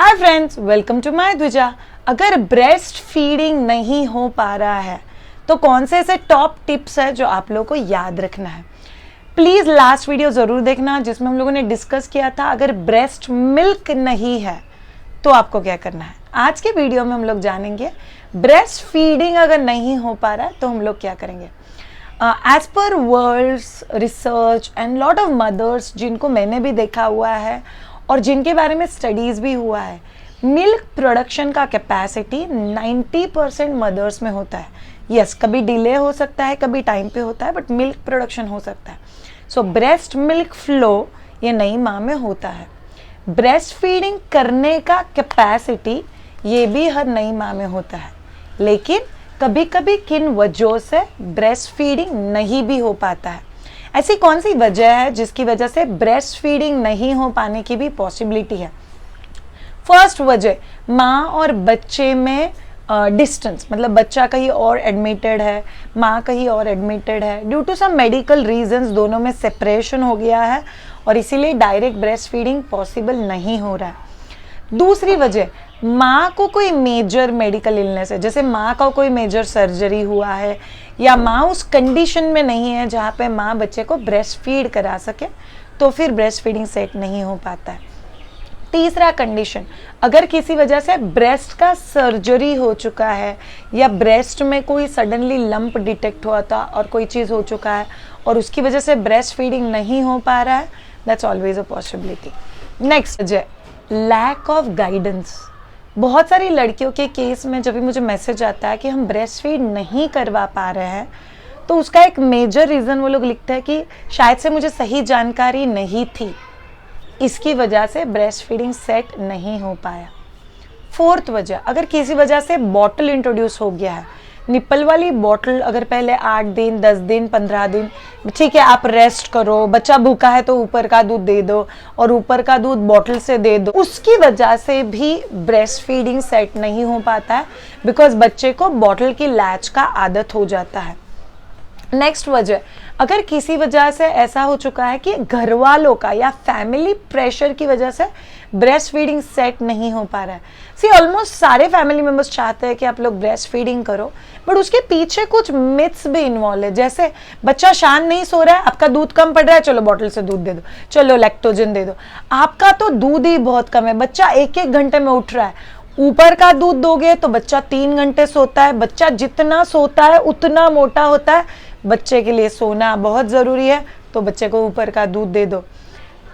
Hi friends, welcome to my Dwija. अगर breast feeding नहीं हो पा रहा है तो कौन से ऐसे टॉप टिप्स है जो आप लोगों को याद रखना है। प्लीज लास्ट वीडियो जरूर देखना जिसमें हम लोगों ने डिस्कस किया था अगर ब्रेस्ट मिल्क नहीं है तो आपको क्या करना है। आज के वीडियो में हम लोग जानेंगे ब्रेस्ट फीडिंग अगर नहीं हो पा रहा है तो हम लोग क्या करेंगे। As per world's research and lot of mothers जिनको मैंने भी देखा हुआ है और जिनके बारे में स्टडीज भी हुआ है, मिल्क प्रोडक्शन का कैपेसिटी 90% मदर्स में होता है। यस, कभी डिले हो सकता है, कभी टाइम पे होता है, बट मिल्क प्रोडक्शन हो सकता है। सो ब्रेस्ट मिल्क फ्लो ये नई माँ में होता है। ब्रेस्ट फीडिंग करने का कैपेसिटी ये भी हर नई माँ में होता है, लेकिन कभी कभी किन वजहों से ब्रेस्ट फीडिंग नहीं भी हो पाता है। ऐसी कौन सी वजह है जिसकी वजह से ब्रेस्ट फीडिंग नहीं हो पाने की भी पॉसिबिलिटी है। फर्स्ट वजह, माँ और बच्चे में डिस्टेंस, मतलब बच्चा कहीं और एडमिटेड है, माँ कहीं और एडमिटेड है। Due to some medical reasons दोनों में सेपरेशन हो गया है और इसीलिए डायरेक्ट ब्रेस्ट फीडिंग पॉसिबल नहीं हो रहा है। दूसरी वजह, माँ को कोई मेजर मेडिकल इलनेस है, जैसे माँ का कोई मेजर सर्जरी हुआ है या माँ उस कंडीशन में नहीं है जहाँ पे माँ बच्चे को ब्रेस्ट फीड करा सके, तो फिर ब्रेस्ट फीडिंग सेट नहीं हो पाता है। तीसरा कंडीशन, अगर किसी वजह से ब्रेस्ट का सर्जरी हो चुका है या ब्रेस्ट में कोई सडनली लंप डिटेक्ट हुआ था और कोई चीज़ हो चुका है और उसकी वजह से ब्रेस्ट फीडिंग नहीं हो पा रहा है, that's always a possibility. Next वजह, लैक ऑफ गाइडेंस। बहुत सारी लड़कियों के केस में जब भी मुझे मैसेज आता है कि हम ब्रेस्ट फीड नहीं करवा पा रहे हैं, तो उसका एक मेजर रीज़न वो लोग लिखते हैं कि शायद से मुझे सही जानकारी नहीं थी, इसकी वजह से ब्रेस्ट फीडिंग सेट नहीं हो पाया। फोर्थ वजह, अगर किसी वजह से बॉटल इंट्रोड्यूस हो गया है, निप्पल वाली बॉटल अगर पहले 8 दिन 10 दिन 15 दिन ठीक है आप रेस्ट करो, बच्चा भूखा है तो ऊपर का दूध दे दो और ऊपर का दूध बॉटल से दे दो, उसकी वजह से भी ब्रेस्ट फीडिंग सेट नहीं हो पाता है, बिकॉज बच्चे को बॉटल की लैच का आदत हो जाता है। नेक्स्ट वजह, अगर किसी वजह से ऐसा हो चुका है कि घर वालों का या फैमिली प्रेशर की वजह से ब्रेस्ट फीडिंग सेट नहीं हो पा रहा है। सी ऑलमोस्ट सारे फैमिली मेंबर्स चाहते हैं कि आप लोग ब्रेस्ट फीडिंग करो, बट उसके पीछे कुछ मिथ्स भी इन्वॉल्व है। जैसे बच्चा शांत नहीं सो रहा है, आपका दूध कम पड़ रहा है, चलो बॉटल से दूध दे दो, चलो लैक्टोजन दे दो। आपका तो दूध ही बहुत कम है, बच्चा 1-1 घंटे में उठ रहा है, ऊपर का दूध दोगे तो बच्चा 3 घंटे सोता है। बच्चा जितना सोता है उतना मोटा होता है। बच्चे के लिए सोना बहुत ज़रूरी है, तो बच्चे को ऊपर का दूध दे दो।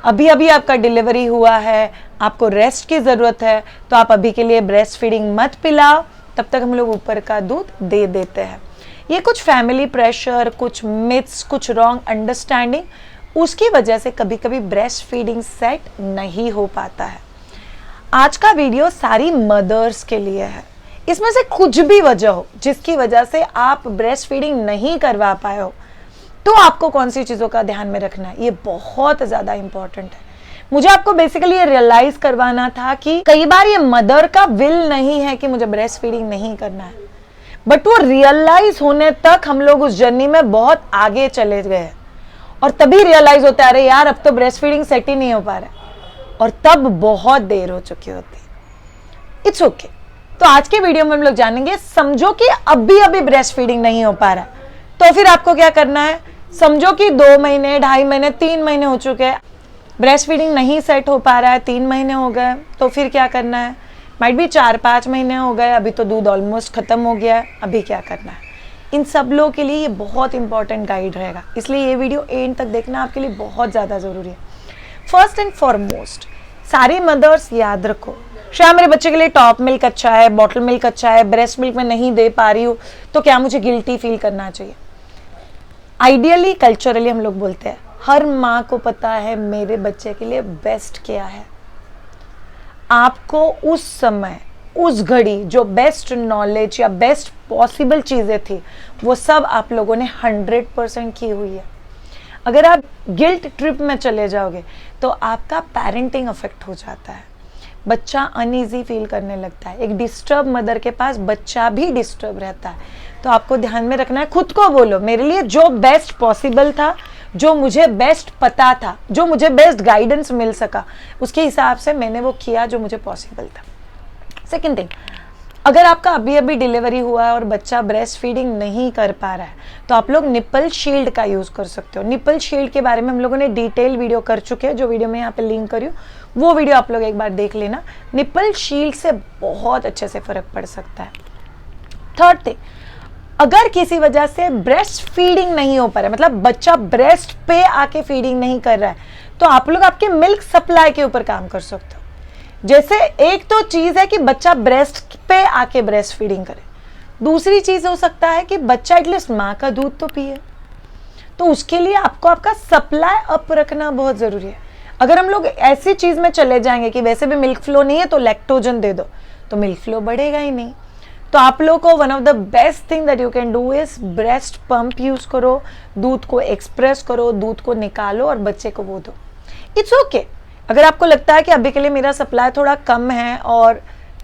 अभी अभी आपका डिलीवरी हुआ है, आपको रेस्ट की ज़रूरत है, तो आप अभी के लिए ब्रेस्ट फीडिंग मत पिलाओ, तब तक हम लोग ऊपर का दूध दे देते हैं। ये कुछ फैमिली प्रेशर, कुछ मिथ्स, कुछ रॉन्ग अंडरस्टैंडिंग, उसकी वजह से कभी कभी ब्रेस्ट फीडिंग सेट नहीं हो पाता है। आज का वीडियो सारी मदर्स के लिए है। इसमें से कुछ भी वजह हो जिसकी वजह से आप ब्रेस्ट फीडिंग नहीं करवा पाए हो, तो आपको कौन सी चीज़ों का ध्यान में रखना है, ये बहुत ज़्यादा इंपॉर्टेंट है। मुझे आपको बेसिकली ये रियलाइज करवाना था कि कई बार ये मदर का विल नहीं है कि मुझे ब्रेस्ट फीडिंग नहीं करना है, बट वो रियलाइज होने तक हम लोग उस जर्नी में बहुत आगे चले गए और तभी रियलाइज होता है अरे यार अब तो ब्रेस्ट फीडिंग सेट ही नहीं हो पा रहा है, और तब बहुत देर हो चुकी होती है। It's okay. तो आज के वीडियो में हम लोग जानेंगे, समझो कि अभी अभी ब्रेस्ट फीडिंग नहीं हो पा रहा है, तो फिर आपको क्या करना है। समझो कि 2 महीने 2.5 महीने 3 महीने हो चुके हैं, ब्रेस्ट फीडिंग नहीं सेट हो पा रहा है, 3 महीने हो गए, तो फिर क्या करना है। माइट भी 4-5 महीने हो गए, अभी तो दूध ऑलमोस्ट खत्म हो गया है, अभी क्या करना है। इन सब लोगों के लिए ये बहुत इंपॉर्टेंट गाइड रहेगा, इसलिए ये वीडियो एंड तक देखना आपके लिए बहुत ज़्यादा ज़रूरी है। फर्स्ट एंड फॉरमोस्ट, सारी मदर्स याद रखो, शायद मेरे बच्चे के लिए टॉप मिल्क अच्छा है, बॉटल मिल्क अच्छा है, ब्रेस्ट मिल्क में नहीं दे पा रही हूँ, तो क्या मुझे गिल्टी फील करना चाहिए। आइडियली कल्चरली हम लोग बोलते हैं हर माँ को पता है मेरे बच्चे के लिए बेस्ट क्या है। आपको उस समय उस घड़ी जो बेस्ट नॉलेज या बेस्ट पॉसिबल चीज़ें थी वो सब आप लोगों ने 100% की हुई है। अगर आप गिल्ट ट्रिप में चले जाओगे तो आपका पेरेंटिंग अफेक्ट हो जाता है, बच्चा अनईजी फील करने लगता है। एक डिस्टर्ब मदर के पास बच्चा भी डिस्टर्ब रहता है, तो आपको ध्यान में रखना है, खुद को बोलो मेरे लिए जो बेस्ट पॉसिबल था जो मुझे बेस्ट पता था, जो मुझे बेस्ट गाइडेंस मिल सका, उसके हिसाब से मैंने वो किया जो मुझे पॉसिबल था। सेकेंड थिंग, अगर आपका अभी अभी डिलीवरी हुआ है और बच्चा ब्रेस्ट फीडिंग नहीं कर पा रहा है तो आप लोग निपल शील्ड का यूज़ कर सकते हो। निपल शील्ड के बारे में हम लोगों ने डिटेल वीडियो कर चुके हैं, जो वीडियो मैं यहाँ पे लिंक करी हूँ, वो वीडियो आप लोग एक बार देख लेना। निपल शील्ड से बहुत अच्छे से फर्क पड़ सकता है। थर्ड थिंग, अगर किसी वजह से ब्रेस्ट फीडिंग नहीं हो पा रहा है, मतलब बच्चा ब्रेस्ट पे आके फीडिंग नहीं कर रहा है, तो आप लोग आपके मिल्क सप्लाई के ऊपर काम कर सकते हो। जैसे एक तो चीज है कि बच्चा ब्रेस्ट पे आके ब्रेस्ट फीडिंग करे, दूसरी चीज हो सकता है कि बच्चा एटलीस्ट माँ का दूध तो पिए। तो उसके लिए आपको आपका सप्लाई अप रखना बहुत जरूरी है। अगर हम लोग ऐसी चीज में चले जाएंगे कि वैसे भी मिल्क फ्लो नहीं है तो लैक्टोजन दे दो, तो मिल्क फ्लो बढ़ेगा ही नहीं। तो आप लोग को one of the best thing that you can do is breast pump use करो, दूध को एक्सप्रेस करो, दूध को निकालो और बच्चे को वो दो। इट्स ओके अगर आपको लगता है कि अभी के लिए मेरा सप्लाई थोड़ा कम है और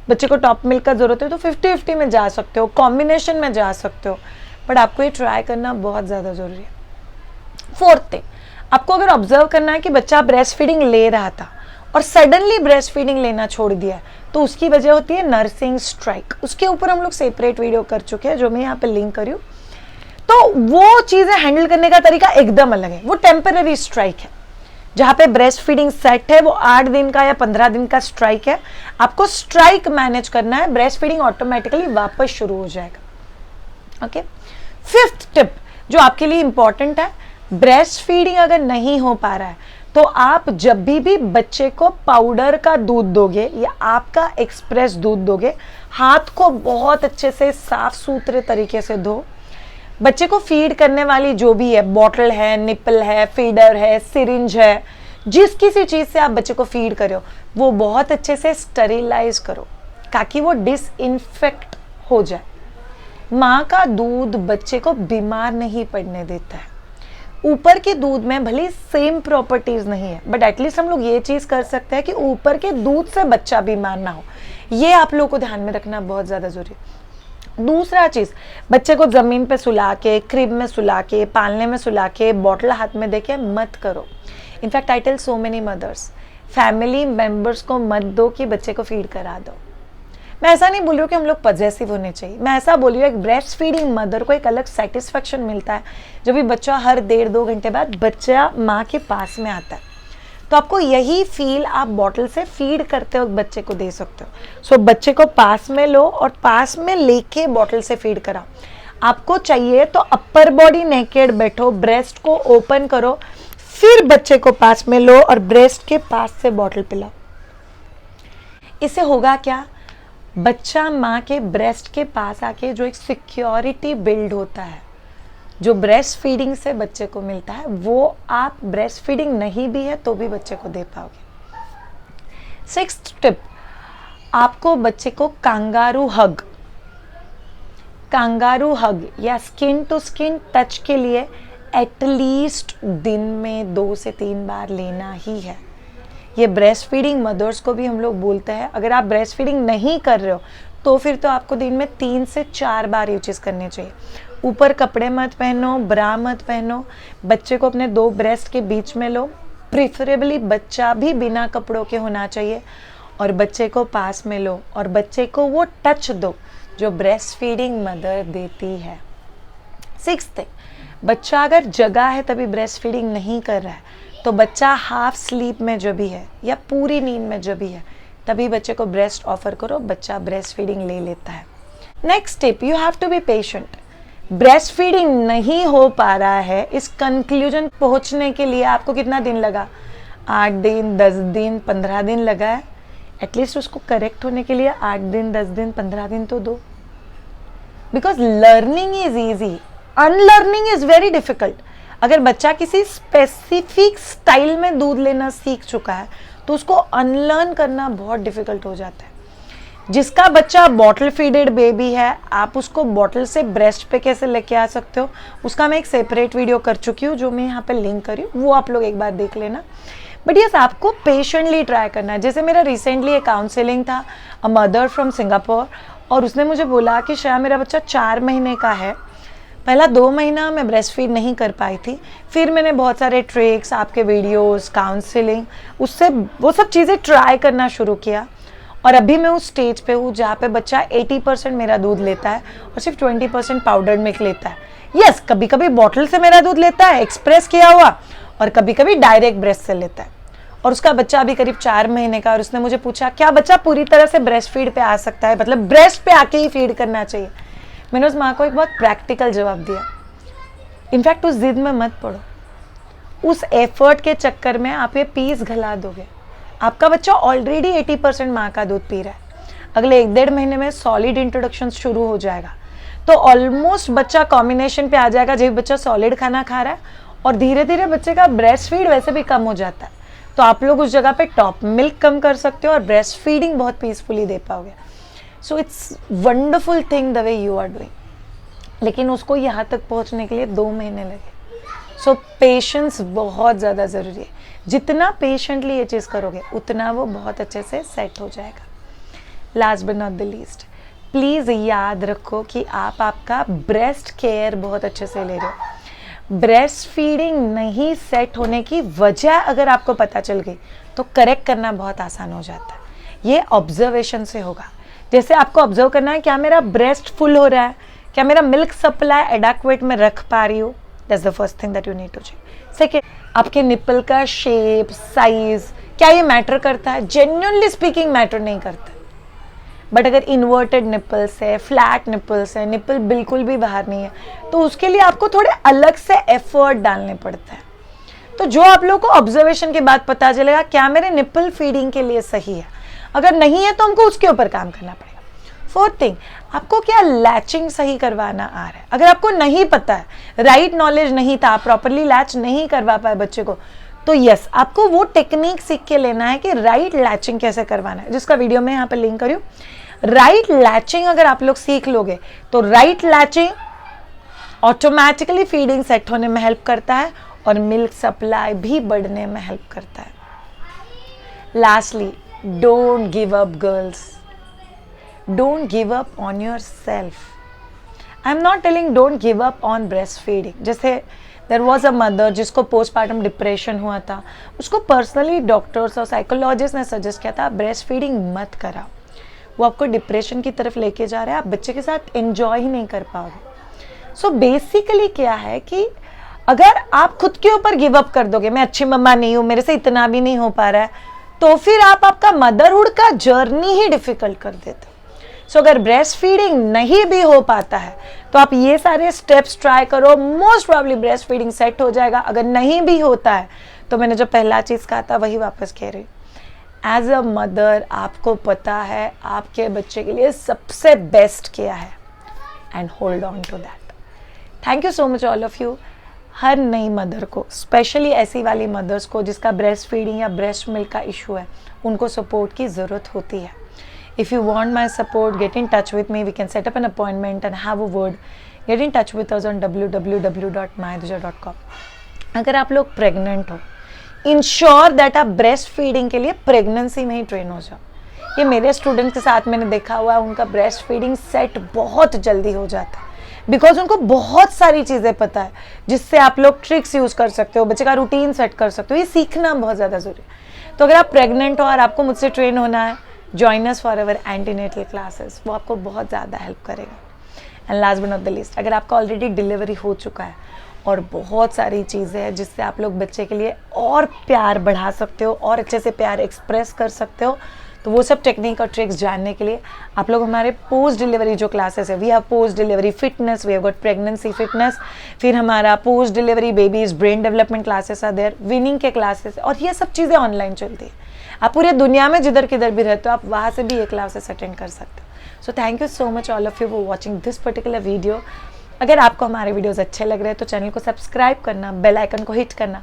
बच्चे को टॉप मिल्क का जरूरत है, तो 50-50 में जा सकते हो, कॉम्बिनेशन में जा सकते हो, बट आपको ये ट्राई करना बहुत ज़्यादा ज़रूरी है। फोर्थ थिंग, आपको अगर ऑब्जर्व करना है कि बच्चा ब्रेस्ट फीडिंग ले रहा था और सडनली ब्रेस्ट फीडिंग लेना छोड़ दिया, तो उसकी वजह होती है नर्सिंग स्ट्राइक। उसके ऊपर हम लोग सेपरेट वीडियो कर चुके हैं, जो मैं यहाँ पे लिंक करी हूँ। तो वो चीज़ें हैंडल करने का तरीका एकदम अलग है। वो टेम्पररी स्ट्राइक है, जहाँ पे ब्रेस्ट फीडिंग सेट है वो 8 दिन का या 15 दिन का स्ट्राइक है। आपको स्ट्राइक मैनेज करना है, ब्रेस्ट फीडिंग ऑटोमेटिकली वापस शुरू हो जाएगा। ओके, फिफ्थ टिप जो आपके लिए इंपॉर्टेंट है, ब्रेस्ट फीडिंग अगर नहीं हो पा रहा है तो आप जब भी बच्चे को पाउडर का दूध दोगे या आपका एक्सप्रेस दूध दोगे, हाथ को बहुत अच्छे से साफ सुथरे तरीके से धो। बच्चे को फीड करने वाली जो भी है, बॉटल है, निपल है, फीडर है, सिरिंज है, जिस किसी चीज से आप बच्चे को फीड करो वो बहुत अच्छे से स्टरीलाइज करो ताकि वो डिसइंफेक्ट हो जाए। माँ का दूध बच्चे को बीमार नहीं पड़ने देता है। ऊपर के दूध में भले सेम प्रॉपर्टीज नहीं है, बट एटलीस्ट हम लोग ये चीज कर सकते हैं कि ऊपर के दूध से बच्चा बीमार ना हो। ये आप लोगों को ध्यान में रखना बहुत ज्यादा जरूरी है। दूसरा चीज, बच्चे को जमीन पे सुला के, क्रिब में सुला के, पालने में सुला के, बॉटल हाथ में देके मत करो। In fact I tell so many mothers, family members को मत दो कि बच्चे को फीड करा दो। मैं ऐसा नहीं बोल रही हूँ कि हम लोग पॉजेसिव होने चाहिए, मैं ऐसा बोल रही हूँ एक ब्रेस्ट फीडिंग मदर को एक अलग सेटिस्फेक्शन मिलता है जब भी बच्चा हर 1.5-2 घंटे बाद बच्चा माँ के पास में आता है। तो आपको यही फील आप बॉटल से फीड करते वक्त बच्चे को दे सकते हो। सो बच्चे को पास में लो और पास में लेके बॉटल से फीड कराओ। आपको चाहिए तो अपर बॉडी नेकेड बैठो, ब्रेस्ट को ओपन करो, फिर बच्चे को पास में लो और ब्रेस्ट के पास से बॉटल पिलाओ। इससे होगा क्या, बच्चा माँ के ब्रेस्ट के पास आके जो एक सिक्योरिटी बिल्ड होता है, जो ब्रेस्ट फीडिंग से बच्चे को मिलता है, वो आप ब्रेस्ट फीडिंग नहीं भी है तो भी बच्चे को दे पाओगे। सिक्स्थ टिप, आपको बच्चे को कांगारू हग या स्किन टू स्किन टच के लिए एटलीस्ट दिन में 2 से 3 बार लेना ही है। ये ब्रेस्ट फीडिंग मदर्स को भी हम लोग बोलते हैं। अगर आप ब्रेस्ट फीडिंग नहीं कर रहे हो तो फिर तो आपको दिन में 3 से 4 बार ये चीज़ करनी चाहिए। ऊपर कपड़े मत पहनो, ब्रा मत पहनो, बच्चे को अपने 2 ब्रेस्ट के बीच में लो, प्रिफरेबली बच्चा भी बिना कपड़ों के होना चाहिए, और बच्चे को पास में लो और बच्चे को वो टच दो जो ब्रेस्ट फीडिंग मदर देती है। 6th, बच्चा अगर जगा है तभी ब्रेस्ट फीडिंग नहीं कर रहा है तो बच्चा हाफ स्लीप में जो भी है या पूरी नींद में जो भी है तभी बच्चे को ब्रेस्ट ऑफर करो, बच्चा ब्रेस्ट फीडिंग ले लेता है। Next tip, you have to be patient. Breast feeding नहीं हो पा रहा है, इस कंक्लूजन पहुंचने के लिए आपको कितना दिन लगा? 8 दिन, 10 दिन, 15 दिन लगा है। एटलीस्ट उसको करेक्ट होने के लिए 8 दिन, 10 दिन, 15 दिन तो दो। Because learning is easy, unlearning is very difficult. अगर बच्चा किसी स्पेसिफिक स्टाइल में दूध लेना सीख चुका है तो उसको अनलर्न करना बहुत डिफिकल्ट हो जाता है। जिसका बच्चा बॉटल फीडेड बेबी है, आप उसको बॉटल से ब्रेस्ट पे कैसे लेके आ सकते हो, उसका मैं एक सेपरेट वीडियो कर चुकी हूँ जो मैं यहाँ पे लिंक करी हूँ, वो आप लोग एक बार देख लेना। बट यस, आपको पेशेंटली ट्राई करना है। जैसे मेरा रिसेंटली एक काउंसलिंग था, अ मदर फ्रॉम सिंगापुर, और उसने मुझे बोला कि शायद मेरा बच्चा 4 महीने का है पहला 2 महीना मैं ब्रेस्ट फीड नहीं कर पाई थी, फिर मैंने बहुत सारे ट्रिक्स, आपके वीडियोस, काउंसलिंग, उससे वो सब चीज़ें ट्राई करना शुरू किया और अभी मैं उस स्टेज पे हूँ जहाँ पे बच्चा 80% मेरा दूध लेता है और सिर्फ 20% पाउडर्ड मिल्क लेता है। यस, कभी कभी बॉटल से मेरा दूध लेता है एक्सप्रेस किया हुआ, और कभी कभी डायरेक्ट ब्रेस्ट से लेता है। और उसका बच्चा अभी करीब 4 महीने का, और उसने मुझे पूछा क्या बच्चा पूरी तरह से ब्रेस्ट फीड पे आ सकता है, मतलब ब्रेस्ट पे आके ही फीड करना चाहिए। मैंने उस माँ को एक बहुत प्रैक्टिकल जवाब दिया, इनफैक्ट उस जिद में मत पड़ो, उस एफर्ट के चक्कर में आप ये पीस घला दोगे। आपका बच्चा ऑलरेडी 80% माँ का दूध पी रहा है, अगले 1-1.5 महीने में सॉलिड इंट्रोडक्शन शुरू हो जाएगा, तो ऑलमोस्ट बच्चा कॉम्बिनेशन पे आ जाएगा जब बच्चा सॉलिड खाना खा रहा है, और धीरे धीरे बच्चे का ब्रेस्ट फीड वैसे भी कम हो जाता है। तो आप लोग उस जगह पे टॉप मिल्क कम कर सकते हो और ब्रेस्ट फीडिंग बहुत पीसफुली दे पाओगे। So it's wonderful thing the way you are doing, लेकिन उसको यहाँ तक पहुँचने के लिए 2 महीने लगे। सो पेशेंस बहुत ज़्यादा ज़रूरी है, जितना पेशेंटली ये चीज़ करोगे उतना वो बहुत अच्छे से सेट हो जाएगा। Last but not the least, please याद रखो कि आप आपका ब्रेस्ट केयर बहुत अच्छे से ले रहे हो। ब्रेस्ट फीडिंग नहीं सेट होने की वजह अगर आपको पता चल गई तो करेक्ट करना बहुत आसान हो जाता है। ये ऑब्जर्वेशन से होगा, जैसे आपको ऑब्जर्व करना है क्या मेरा ब्रेस्ट फुल हो रहा है, क्या मेरा मिल्क सप्लाई एडेक्वेट में रख पा रही हूँ। That's the first thing that you need to check. Second, आपके निपल का शेप, साइज, क्या ये मैटर करता है? जेन्युइनली स्पीकिंग मैटर नहीं करता। बट अगर इन्वर्टेड निपल्स है, फ्लैट निपल्स है, निपल बिल्कुल भी बाहर नहीं है, तो उसके लिए आपको थोड़े अलग से एफर्ट डालने पड़ते हैं। तो जो आप लोगों को ऑब्जर्वेशन के बाद पता चलेगा क्या मेरे निपल फीडिंग के लिए सही है, अगर नहीं है तो हमको उसके ऊपर काम करना पड़ेगा। फोर्थ थिंग, आपको क्या लैचिंग सही करवाना आ रहा है। अगर आपको नहीं पता है, राइट नॉलेज नहीं था, प्रॉपरली लैच नहीं करवा पाए बच्चे को, तो यस, आपको वो टेक्निक सीख के लेना है कि राइट लैचिंग कैसे करवाना है, जिसका वीडियो मैं यहाँ पे लिंक करूँ। राइट लैचिंग अगर आप लोग सीख लोगे तो right latching automatically feeding set होने में हेल्प करता है और मिल्क सप्लाई भी बढ़ने में हेल्प करता है। Lastly, don't give up girls, don't give up on your self. I am not telling don't give up on breast feeding. जैसे देयर वॉज अ मदर जिसको पोस्टपार्टम डिप्रेशन हुआ था, उसको पर्सनली डॉक्टर्स और साइकोलॉजिस्ट ने suggest किया था breast feeding मत कराओ, वो आपको डिप्रेशन की तरफ लेके जा रहा है, आप बच्चे के साथ एंजॉय ही नहीं कर पाओगे। सो बेसिकली क्या है कि अगर आप खुद के ऊपर गिव अप कर दोगे, मैं अच्छी मम्मा नहीं हूँ, मेरे से इतना भी नहीं हो पा रहा है, तो फिर आप आपका मदरहुड का जर्नी ही डिफिकल्ट कर देते हो। सो अगर ब्रेस्ट फीडिंग नहीं भी हो पाता है तो आप ये सारे स्टेप्स ट्राई करो, most probably breast feeding set हो जाएगा। अगर नहीं भी होता है तो मैंने जो पहला चीज़ कहा था वही वापस कह रही हूँ, एज अ मदर आपको पता है आपके बच्चे के लिए सबसे बेस्ट क्या है, and hold on to that. Thank you so much all of you. हर नई मदर को, स्पेशली ऐसी वाली मदर्स को जिसका ब्रेस्ट फीडिंग या ब्रेस्ट मिल्क का इशू है, उनको सपोर्ट की ज़रूरत होती है। If you want my support, get in touch with me. We can set up an appointment and have a word. Get in touch with us on www.mayaduja.com. अगर आप लोग प्रेग्नेंट हो, इंश्योर दैट आप breast feeding के लिए pregnancy में ही train हो जाओ। ये मेरे स्टूडेंट्स के साथ मैंने देखा हुआ है, उनका ब्रेस्ट फीडिंग सेट बहुत जल्दी हो जाता है, बिकॉज उनको बहुत सारी चीज़ें पता है जिससे आप लोग ट्रिक्स यूज़ कर सकते हो, बच्चे का रूटीन सेट कर सकते हो। ये सीखना बहुत ज़्यादा ज़रूरी है। तो अगर आप प्रेग्नेंट हो और आपको मुझसे ट्रेन होना है, join us for our antenatal classes, वो आपको बहुत ज़्यादा हेल्प करेगा। And last but not the least, अगर आपका ऑलरेडी डिलीवरी हो चुका है और बहुत सारी चीज़ें हैं जिससे आप लोग बच्चे के लिए और प्यार बढ़ा सकते हो और अच्छे से प्यार एक्सप्रेस कर सकते हो, तो वो सब टेक्निक और ट्रिक्स जानने के लिए आप लोग हमारे पोस्ट डिलीवरी जो क्लासेस है, we have post delivery fitness, we have got pregnancy fitness, फिर हमारा post delivery babies brain development classes are there, weaning के क्लासेस, और ये सब चीज़ें ऑनलाइन चलती है। आप पूरे दुनिया में जिधर किधर भी रहते हो, आप वहाँ से भी ये क्लासेस अटेंड कर सकते हो। So thank you so much all of you for watching this particular video. अगर आपको हमारे वीडियोस अच्छे लग रहे हैं तो चैनल को सब्सक्राइब करना, बेल आइकन को हिट करना,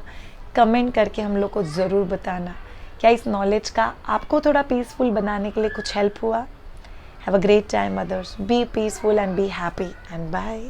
कमेंट करके हम लोग को ज़रूर बताना क्या इस नॉलेज का आपको थोड़ा पीसफुल बनाने के लिए कुछ हेल्प हुआ। Have a great time mothers, be peaceful and be happy and bye.